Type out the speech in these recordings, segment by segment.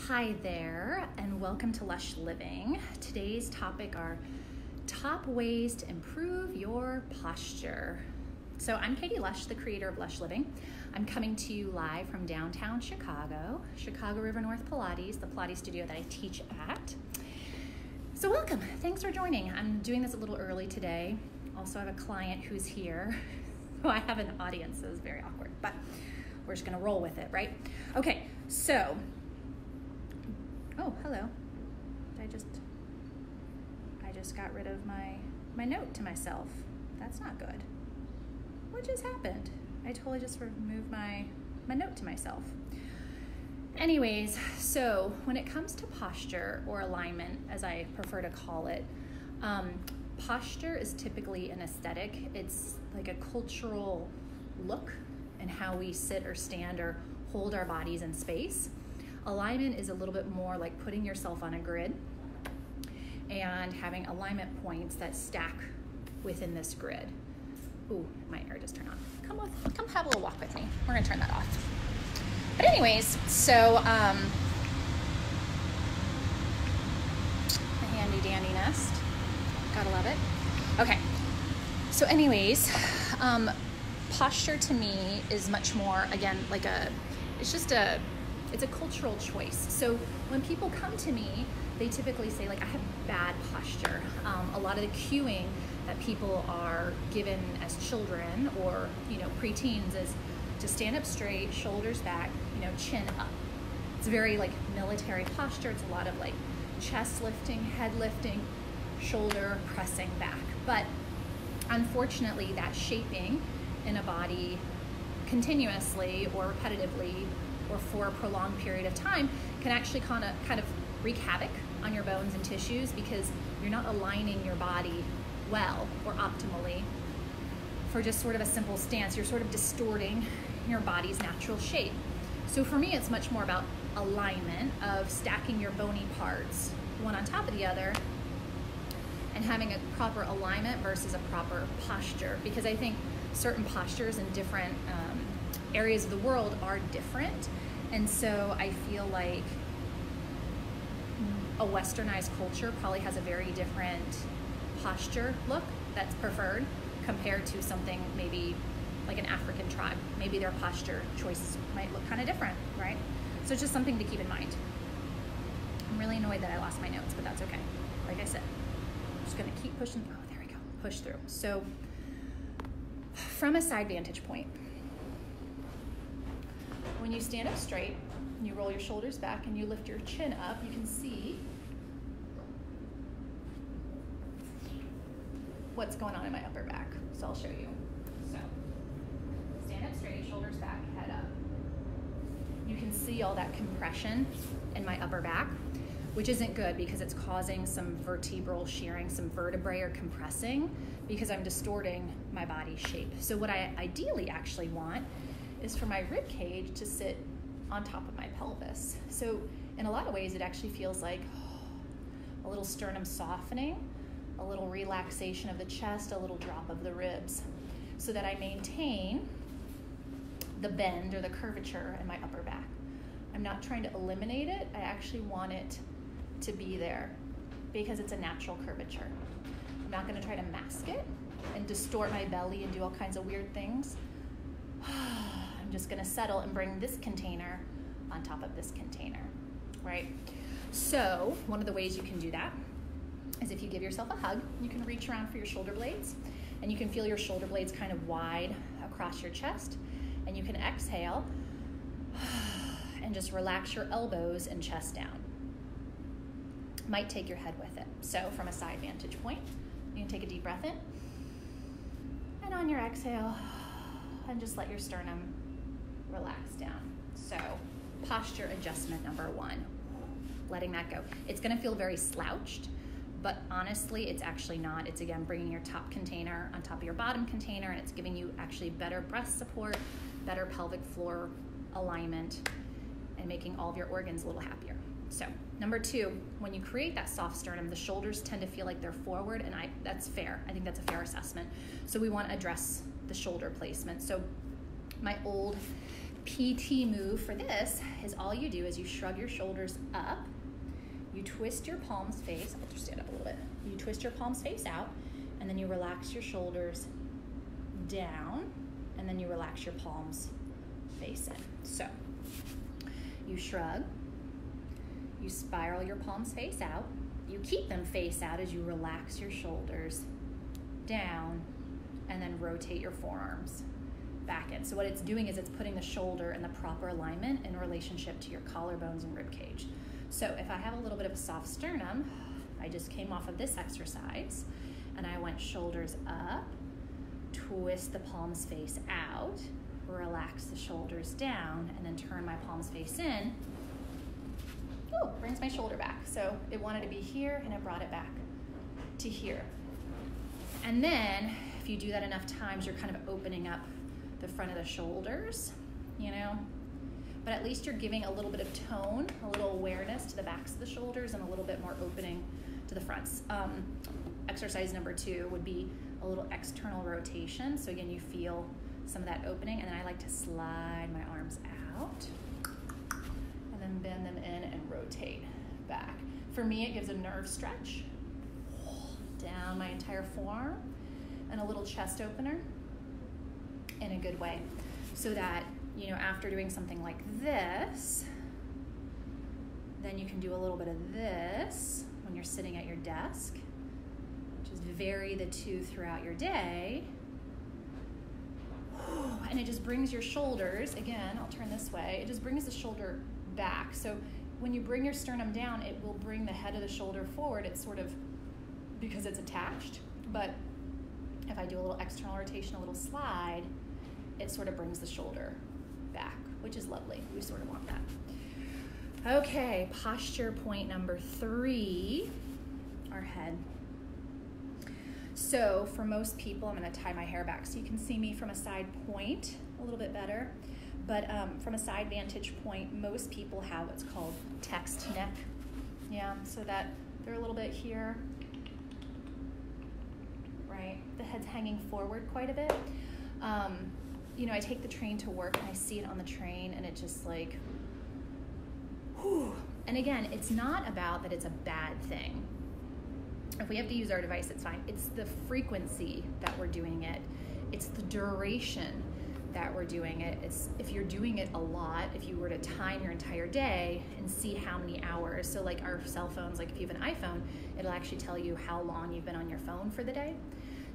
Hi there, and welcome to Lush Living. Today's topic are top ways to improve your posture. So I'm Katie Lush, the creator of Lush Living. I'm coming to you live from downtown Chicago River North Pilates, the Pilates studio that I teach at. So welcome, thanks for joining. I'm doing this a little early today. Also, I have a client who's here, so I have an audience, so it's very awkward, but we're just gonna roll with it, right? Okay, so, oh, hello. I just got rid of my note to myself. That's not good. What just happened? I totally just removed my note to myself. Anyways, so when it comes to posture or alignment, as I prefer to call it, posture is typically an aesthetic. It's like a cultural look and how we sit or stand or hold our bodies in space. Alignment is a little bit more like putting yourself on a grid and having alignment points that stack within this grid. Ooh, my air just turned on. Come have a little walk with me. We're gonna turn that off. But anyways, so a handy dandy nest. Gotta love it. Okay, so anyways, posture to me is much more, again, like it's a cultural choice. So when people come to me, they typically say, like, I have bad posture. A lot of the cueing that people are given as children or, preteens is to stand up straight, shoulders back, chin up. It's very like military posture. It's a lot of like chest lifting, head lifting, shoulder pressing back. But unfortunately, that shaping in a body continuously or repetitively or for a prolonged period of time can actually kind of wreak havoc on your bones and tissues because you're not aligning your body well or optimally for just sort of a simple stance. You're sort of distorting your body's natural shape. So for me, it's much more about alignment of stacking your bony parts one on top of the other and having a proper alignment versus a proper posture, because I think certain postures in different areas of the world are different. And so I feel like a westernized culture probably has a very different posture look that's preferred compared to something maybe like an African tribe. Maybe their posture choices might look kind of different, right? So it's just something to keep in mind. I'm really annoyed that I lost my notes, but that's okay. Like I said, I'm just gonna keep pushing. Oh, there we go, push through. So from a side vantage point, when you stand up straight, you roll your shoulders back and you lift your chin up, you can see what's going on in my upper back. So I'll show you. So stand up straight, shoulders back, head up. You can see all that compression in my upper back, which isn't good because it's causing some vertebral shearing, some vertebrae are compressing because I'm distorting my body shape. So what I ideally actually want is for my rib cage to sit on top of my pelvis. So in a lot of ways, it actually feels like a little sternum softening, a little relaxation of the chest, a little drop of the ribs, so that I maintain the bend or the curvature in my upper back. I'm not trying to eliminate it. I actually want it to be there because it's a natural curvature. I'm not gonna try to mask it and distort my belly and do all kinds of weird things. I'm just gonna settle and bring this container on top of this container, right? So one of the ways you can do that is if you give yourself a hug, you can reach around for your shoulder blades and you can feel your shoulder blades kind of wide across your chest, and you can exhale and just relax your elbows and chest down. Might take your head with it. So from a side vantage point, you can take a deep breath in, and on your exhale, and just let your sternum relax down. So posture adjustment number one, letting that go. It's gonna feel very slouched, but honestly, it's actually not. It's, again, bringing your top container on top of your bottom container, and it's giving you actually better breast support, better pelvic floor alignment, and making all of your organs a little happier. So number two, when you create that soft sternum, the shoulders tend to feel like they're forward, and that's fair. I think that's a fair assessment. So we want to address the shoulder placement. So my old PT move for this is all you do is you shrug your shoulders up, you twist your palms face, I'll just stand up a little bit. You twist your palms face out, and then you relax your shoulders down, and then you relax your palms face in. So you shrug, you spiral your palms face out, you keep them face out as you relax your shoulders down, and then rotate your forearms back in. So what it's doing is it's putting the shoulder in the proper alignment in relationship to your collarbones and rib cage. So if I have a little bit of a soft sternum, I just came off of this exercise and I went shoulders up, twist the palms face out, relax the shoulders down, and then turn my palms face in. Oh, brings my shoulder back. So it wanted to be here and it brought it back to here. And then if you do that enough times, you're kind of opening up the front of the shoulders, you know, but at least you're giving a little bit of tone, a little awareness to the backs of the shoulders, and a little bit more opening to the fronts. Exercise number 2 would be a little external rotation. So again, you feel some of that opening, and then I like to slide my arms out and then bend them in and rotate back. For me, it gives a nerve stretch down my entire forearm and a little chest opener in a good way, so that, you know, after doing something like this, then you can do a little bit of this when you're sitting at your desk. Just vary the two throughout your day. And it just brings your shoulders, again, I'll turn this way, it just brings the shoulder back. So when you bring your sternum down, it will bring the head of the shoulder forward. It's sort of, because it's attached, but if I do a little external rotation, a little slide, it sort of brings the shoulder back, which is lovely. We sort of want that. Okay, posture point number 3, our head. So for most people, I'm gonna tie my hair back so you can see me from a side point a little bit better. But from a side vantage point, most people have what's called text neck. Yeah, so that they're a little bit here, right? The head's hanging forward quite a bit. You know, I take the train to work and I see it on the train and it just like, whew. And again, it's not about that it's a bad thing. If we have to use our device, it's fine. It's the frequency that we're doing it. It's the duration that we're doing it. It's if you're doing it a lot, if you were to time your entire day and see how many hours. So like our cell phones, like if you have an iPhone, it'll actually tell you how long you've been on your phone for the day.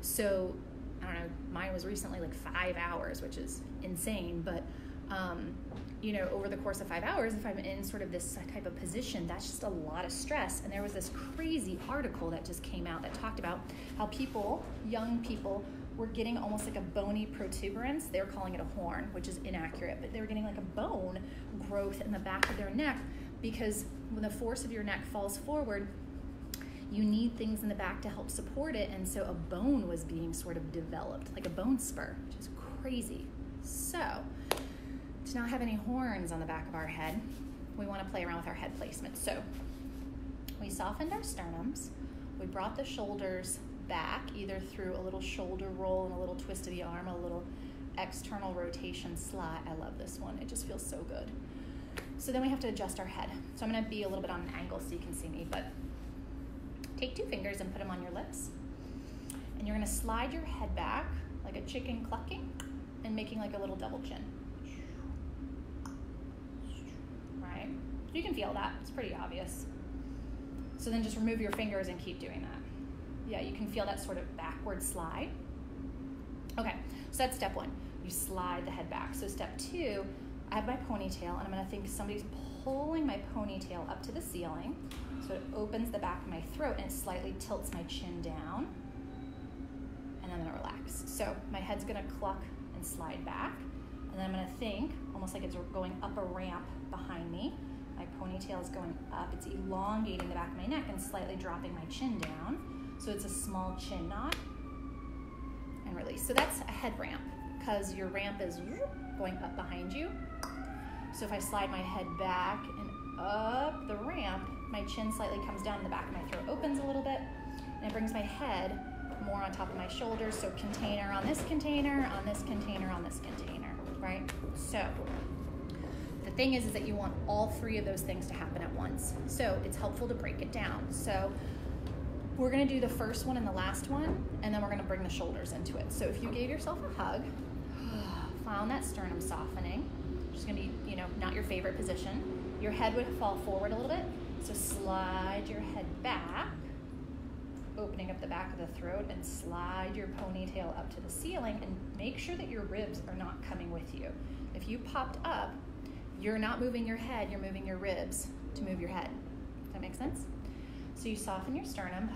So I don't know, mine was recently like 5 hours, which is insane. But you know, over the course of 5 hours, if I'm in sort of this type of position, that's just a lot of stress. And there was this crazy article that just came out that talked about how people, young people, were getting almost like a bony protuberance. They were calling it a horn, which is inaccurate, but they were getting like a bone growth in the back of their neck, because when the force of your neck falls forward, you need things in the back to help support it. And so a bone was being sort of developed, like a bone spur, which is crazy. So to not have any horns on the back of our head, we want to play around with our head placement. So we softened our sternums, we brought the shoulders back, either through a little shoulder roll and a little twist of the arm, a little external rotation slide. I love this one, it just feels so good. So then we have to adjust our head. So I'm gonna be a little bit on an angle so you can see me, but take 2 fingers and put them on your lips. And you're gonna slide your head back like a chicken clucking and making like a little double chin. Right? You can feel that, it's pretty obvious. So then just remove your fingers and keep doing that. Yeah, you can feel that sort of backward slide. Okay, so that's step 1. You slide the head back. So step 2, I have my ponytail, and I'm gonna think somebody's pulling my ponytail up to the ceiling. So it opens the back of my throat and it slightly tilts my chin down. And then I'm gonna relax. So my head's gonna cluck and slide back. And then I'm gonna think, almost like it's going up a ramp behind me. My ponytail is going up. It's elongating the back of my neck and slightly dropping my chin down. So it's a small chin knot and release. So that's a head ramp, because your ramp is going up behind you. So if I slide my head back and up the ramp, my chin slightly comes down and the back of my throat opens a little bit, and it brings my head more on top of my shoulders. So container on this container, on this container, on this container, right? So The thing is that you want all three of those things to happen at once. So it's helpful to break it down. So we're gonna do the first one and the last one, and then we're gonna bring the shoulders into it. So if you gave yourself a hug, found that sternum softening, which is gonna be, not your favorite position. Your head would fall forward a little bit. So slide your head back, opening up the back of the throat, and slide your ponytail up to the ceiling, and make sure that your ribs are not coming with you. If you popped up, you're not moving your head, you're moving your ribs to move your head. Does that make sense? So you soften your sternum,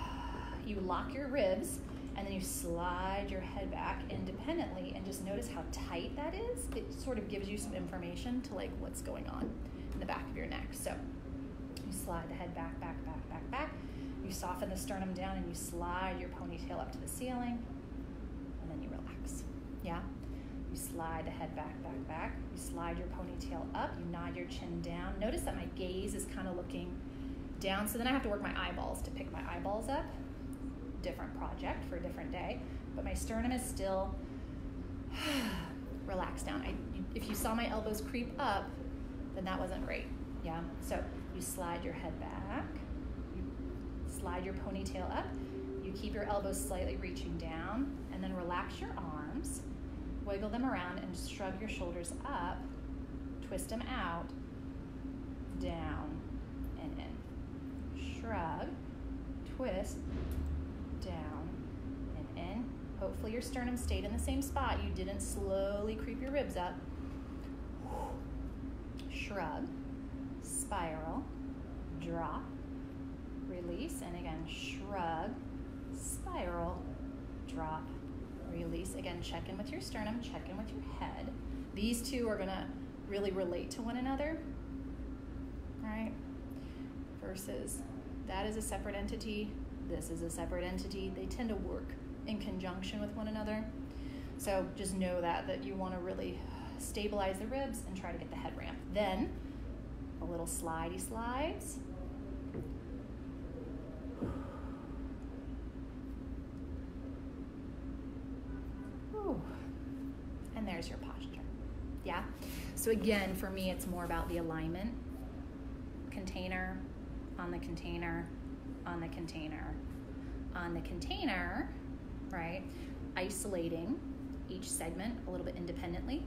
you lock your ribs, and then you slide your head back independently, and just notice how tight that is. It sort of gives you some information to like what's going on in the back of your neck. So you slide the head back, back, back, back, back. You soften the sternum down and you slide your ponytail up to the ceiling, and then you relax. Yeah? You slide the head back, back, back. You slide your ponytail up. You nod your chin down. Notice that my gaze is kind of looking down, so then I have to work my eyeballs to pick my eyeballs up. Different project for a different day, but my sternum is still relaxed down. If you saw my elbows creep up, then that wasn't great. Yeah? So you slide your head back. You slide your ponytail up. You keep your elbows slightly reaching down, and then relax your arms. Wiggle them around and shrug your shoulders up. Twist them out, down, and in. Shrug, twist, down, and in. Hopefully your sternum stayed in the same spot. You didn't slowly creep your ribs up. Shrug, spiral, drop, release, and again, shrug, spiral, drop, release. Again, check in with your sternum, check in with your head. These two are gonna really relate to one another, all right? Versus that is a separate entity, this is a separate entity. They tend to work in conjunction with one another. So just know that you wanna really stabilize the ribs and try to get the head ramp. Then a little slidey slides. Whew. And there's your posture. Yeah? So again, for me, it's more about the alignment. Container, on the container, on the container, on the container, right? Isolating each segment a little bit independently.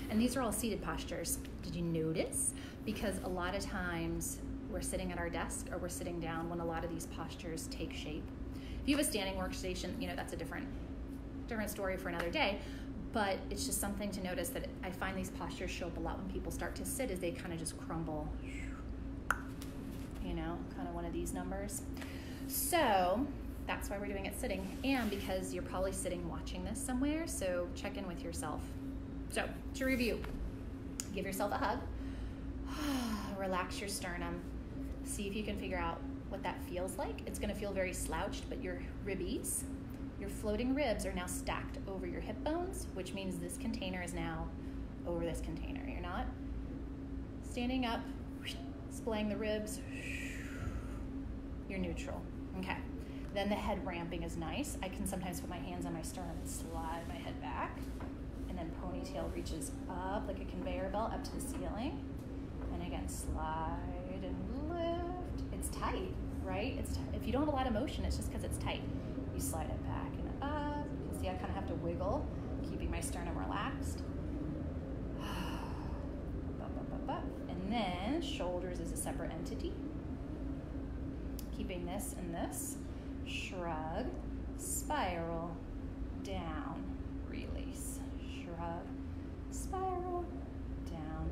And these are all seated postures. Did you notice? Because a lot of times we're sitting at our desk or we're sitting down when a lot of these postures take shape. If you have a standing workstation, that's a different story for another day, but it's just something to notice that I find these postures show up a lot when people start to sit, as they kind of just crumble, kind of one of these numbers. So that's why we're doing it sitting, and because you're probably sitting watching this somewhere, so check in with yourself. So to review, give yourself a hug, relax your sternum, see if you can figure out what that feels like. It's gonna feel very slouched, but your ribbies, your floating ribs are now stacked over your hip bones, which means this container is now over this container. You're not standing up, splaying the ribs, you're neutral, okay. Then the head ramping is nice. I can sometimes put my hands on my sternum and slide my head back, and then ponytail reaches up like a conveyor belt up to the ceiling, and again, slide and lift. It's tight, right? If you don't have a lot of motion, it's just because it's tight. You slide it back and up. You can see I kind of have to wiggle, keeping my sternum relaxed. And then shoulders is a separate entity. Keeping this and this. Shrug, spiral, down, release. Shrug, spiral, down,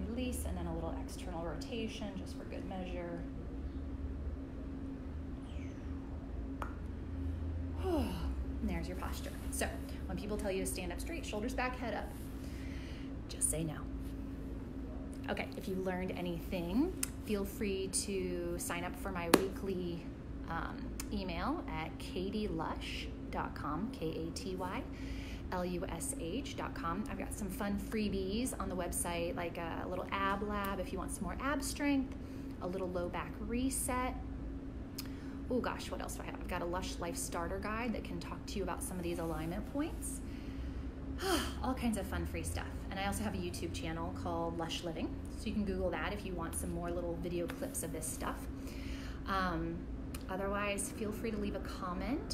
release, and then a little external rotation just for good measure. And there's your posture. So when people tell you to stand up straight, shoulders back, head up, just say no. Okay, if you learned anything, feel free to sign up for my weekly email at katielush.com, KATYLUSH.com. I've got some fun freebies on the website, like a little ab lab if you want some more ab strength, a little low back reset. Oh gosh, what else do I have? I've got a Lush Life Starter Guide that can talk to you about some of these alignment points. All kinds of fun free stuff. And And I also have a YouTube channel called Lush Living. So you can Google that if you want some more little video clips of this stuff. Otherwise, feel free to leave a comment.